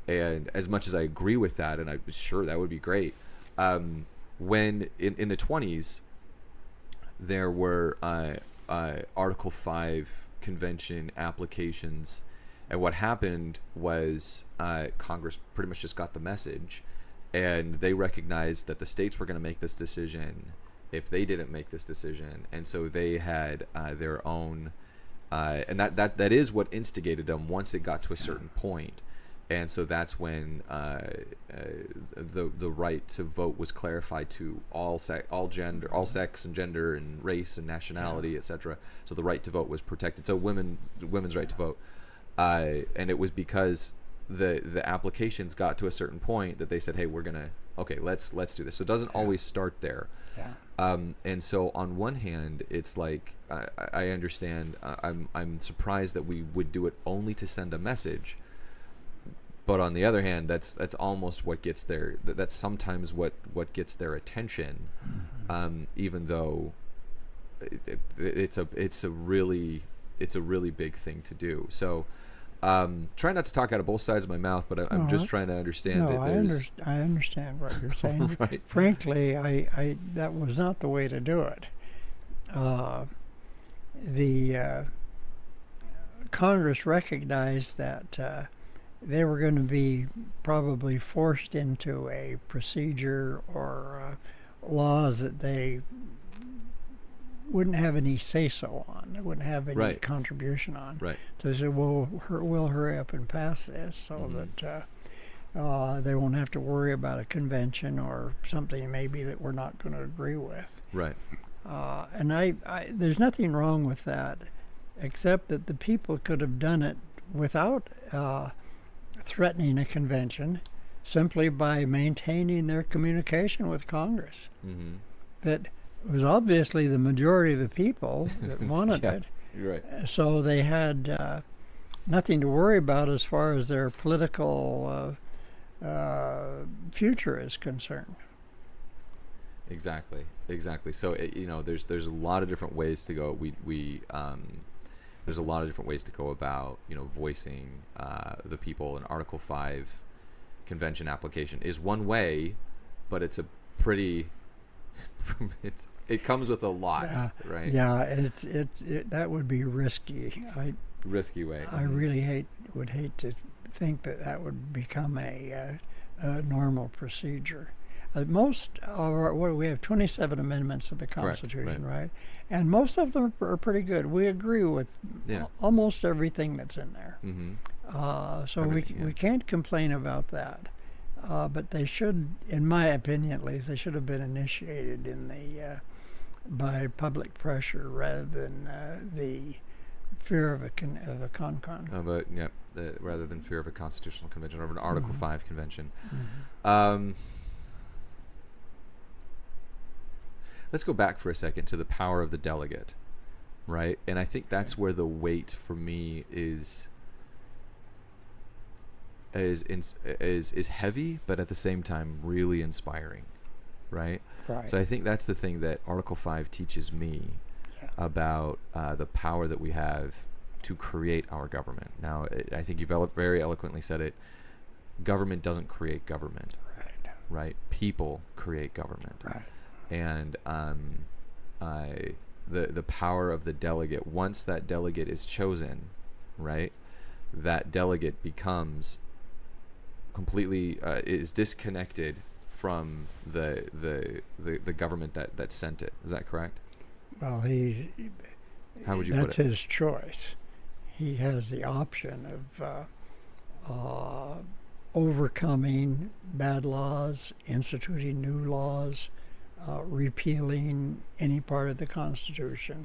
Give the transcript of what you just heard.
And as much as I agree with that, and I'm sure that would be great, when in the 20s, there were Article 5 convention applications. And what happened was Congress pretty much just got the message, and they recognized that the states were going to make this decision if they didn't make this decision. And so they had their own, and that is what instigated them once it got to a certain point. And so that's when the right to vote was clarified to all gender, all sex and gender and race and nationality, etc. So the right to vote was protected. So women's right to vote, and it was because the applications got to a certain point that they said, hey, let's do this. So it doesn't always start there. And so on one hand, it's like I understand. I'm surprised that we would do it only to send a message. But on the other hand, that's almost what gets their, that's sometimes what gets their attention, even though it's a really big thing to do. So try not to talk out of both sides of my mouth, but I'm just trying to understand that there's. I understand what you're saying. Right. Frankly, I that was not the way to do it. The Congress recognized that they were going to be probably forced into a procedure or laws that they wouldn't have any say-so on. They wouldn't have any contribution on. Right. So they said, we'll hurry up and pass this so that they won't have to worry about a convention or something maybe that we're not going to agree with. Right. And I there's nothing wrong with that, except that the people could have done it without threatening a convention, simply by maintaining their communication with Congress. That was obviously the majority of the people that wanted it. Right. So they had nothing to worry about as far as their political future is concerned. Exactly. So there's a lot of different ways to go. There's a lot of different ways to go about voicing the people. An Article 5 convention application is one way, but it's a pretty it comes with a lot, right? Yeah, that would be risky. Risky way. I really would hate to think that would become a normal procedure. Most of we have 27 amendments to the Constitution, right? And most of them are pretty good. We agree with almost everything that's in there. So we can't complain about that. But they should, in my opinion at least, they should have been initiated by public pressure rather than the fear of a con-con. Rather than fear of a constitutional convention or an Article 5 convention. Let's go back for a second to the power of the delegate, right? And I think that's where the weight for me is heavy, but at the same time really inspiring, right? So I think that's the thing that Article 5 teaches me about the power that we have to create our government. Now, I think you've very eloquently said it. Government doesn't create government, right? People create government. And the power of the delegate, once that delegate is chosen, right, that delegate becomes completely is disconnected from the government that sent it. Is that correct? Well, how would you put it? That's his choice. He has the option of overcoming bad laws, instituting new laws, repealing any part of the Constitution.